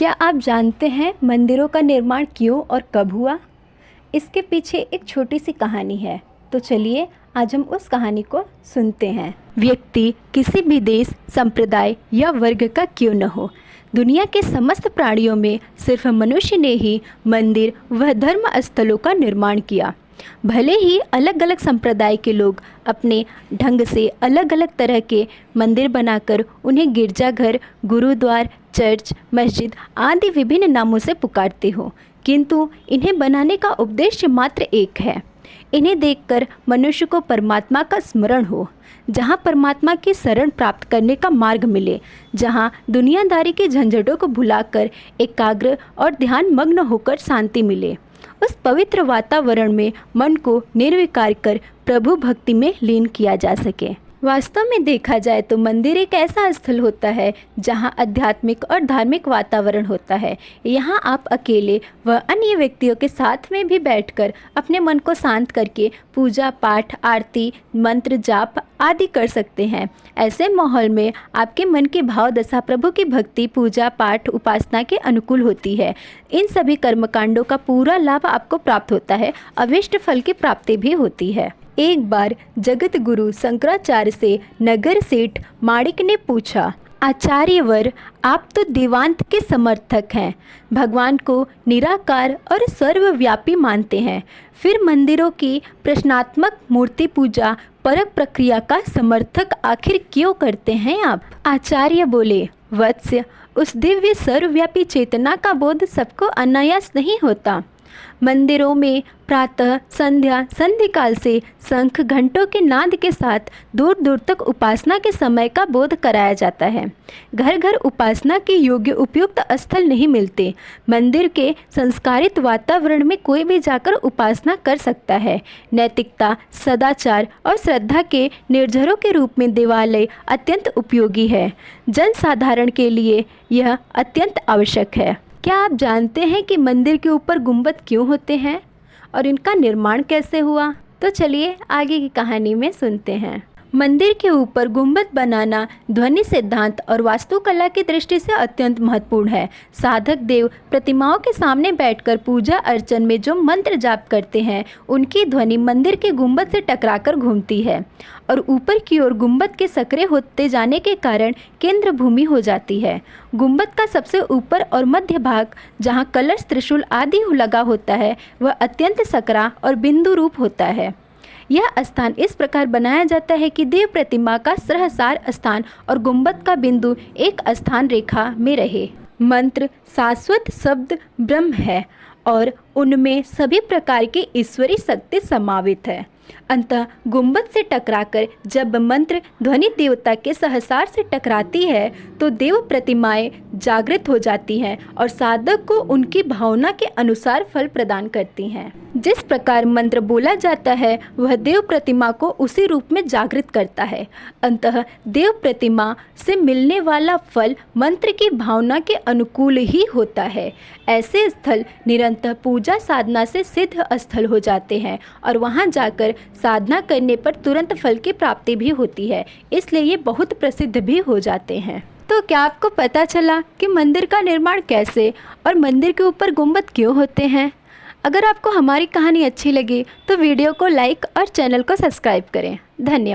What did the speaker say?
क्या आप जानते हैं मंदिरों का निर्माण क्यों और कब हुआ? इसके पीछे एक छोटी सी कहानी है। तो चलिए आज हम उस कहानी को सुनते हैं। व्यक्ति किसी भी देश, संप्रदाय या वर्ग का क्यों न हो, दुनिया के समस्त प्राणियों में सिर्फ मनुष्य ने ही मंदिर व धर्म स्थलों का निर्माण किया। भले ही अलग अलग संप्रदाय के लोग अपने ढंग से अलग अलग तरह के मंदिर बनाकर उन्हें गिरजाघर, गुरुद्वार, चर्च, मस्जिद आदि विभिन्न नामों से पुकारते हो, किंतु इन्हें बनाने का उद्देश्य मात्र एक है। इन्हें देखकर मनुष्य को परमात्मा का स्मरण हो, जहाँ परमात्मा की शरण प्राप्त करने का मार्ग मिले, जहाँ दुनियादारी के झंझटों को भुलाकर एकाग्र और ध्यान मग्न होकर शांति मिले। उस पवित्र वातावरण में मन को निर्विकार कर प्रभु भक्ति में लीन किया जा सके। वास्तव में देखा जाए तो मंदिर एक ऐसा स्थल होता है जहां आध्यात्मिक और धार्मिक वातावरण होता है। यहाँ आप अकेले व अन्य व्यक्तियों के साथ में भी बैठकर अपने मन को शांत करके पूजा पाठ, आरती, मंत्र जाप आदि कर सकते हैं। ऐसे माहौल में आपके मन की भाव दशा प्रभु की भक्ति, पूजा पाठ, उपासना के अनुकूल होती है। इन सभी कर्मकांडों का पूरा लाभ आपको प्राप्त होता है। अभिष्ट फल की प्राप्ति भी होती है। एक बार जगत गुरु शंकराचार्य से नगर सेठ माणिक ने पूछा, आचार्यवर, आप तो देवांत के समर्थक हैं, भगवान को निराकार और सर्वव्यापी मानते हैं, फिर मंदिरों की प्रश्नात्मक मूर्ति पूजा परक प्रक्रिया का समर्थक आखिर क्यों करते हैं आप? आचार्य बोले, वत्स्य, उस दिव्य सर्वव्यापी चेतना का बोध सबको अनायास नहीं होता। मंदिरों में प्रातः, संध्या, संधिकाल से शंख घंटों के नाद के साथ दूर दूर तक उपासना के समय का बोध कराया जाता है। घर घर उपासना के योग्य उपयुक्त स्थल नहीं मिलते। मंदिर के संस्कारित वातावरण में कोई भी जाकर उपासना कर सकता है। नैतिकता, सदाचार और श्रद्धा के निर्झरों के रूप में देवालय अत्यंत उपयोगी है। जन साधारण के लिए यह अत्यंत आवश्यक है। क्या आप जानते हैं कि मंदिर के ऊपर गुंबद क्यों होते हैं और इनका निर्माण कैसे हुआ? तो चलिए आगे की कहानी में सुनते हैं। मंदिर के ऊपर गुंबद बनाना ध्वनि सिद्धांत और वास्तुकला की दृष्टि से अत्यंत महत्वपूर्ण है। साधक देव प्रतिमाओं के सामने बैठकर पूजा अर्चन में जो मंत्र जाप करते हैं, उनकी ध्वनि मंदिर के गुंबद से टकराकर घूमती है और ऊपर की ओर गुंबद के सक्रिय होते जाने के कारण केंद्र भूमि हो जाती है। गुंबद का सबसे ऊपर और मध्य भाग, जहाँ कलश, त्रिशूल आदि लगा होता है, वह अत्यंत सकरा और बिंदु रूप होता है। यह स्थान इस प्रकार बनाया जाता है कि देव प्रतिमा का सहसार स्थान और गुंबद का बिंदु एक स्थान रेखा में रहे। मंत्र शाश्वत शब्द ब्रह्म है और उनमें सभी प्रकार की ईश्वरी शक्ति समावित है। अंतः गुंबद से टकराकर जब मंत्र ध्वनि देवता के सहसार से टकराती है तो देव प्रतिमाएं जागृत हो जाती हैं और साधक को उनकी भावना के अनुसार फल प्रदान करती हैं। जिस प्रकार मंत्र बोला जाता है वह देव प्रतिमा को उसी रूप में जागृत करता है। अंतः देव प्रतिमा से मिलने वाला फल मंत्र की भावना के अनुकूल ही होता है। ऐसे स्थल निरंतर पूजा साधना से सिद्ध स्थल हो जाते हैं और वहां जाकर साधना करने पर तुरंत फल की प्राप्ति भी होती है, इसलिए ये बहुत प्रसिद्ध भी हो जाते हैं। तो क्या आपको पता चला कि मंदिर का निर्माण कैसे और मंदिर के ऊपर गुंबद क्यों होते हैं? अगर आपको हमारी कहानी अच्छी लगी तो वीडियो को लाइक और चैनल को सब्सक्राइब करें। धन्यवाद।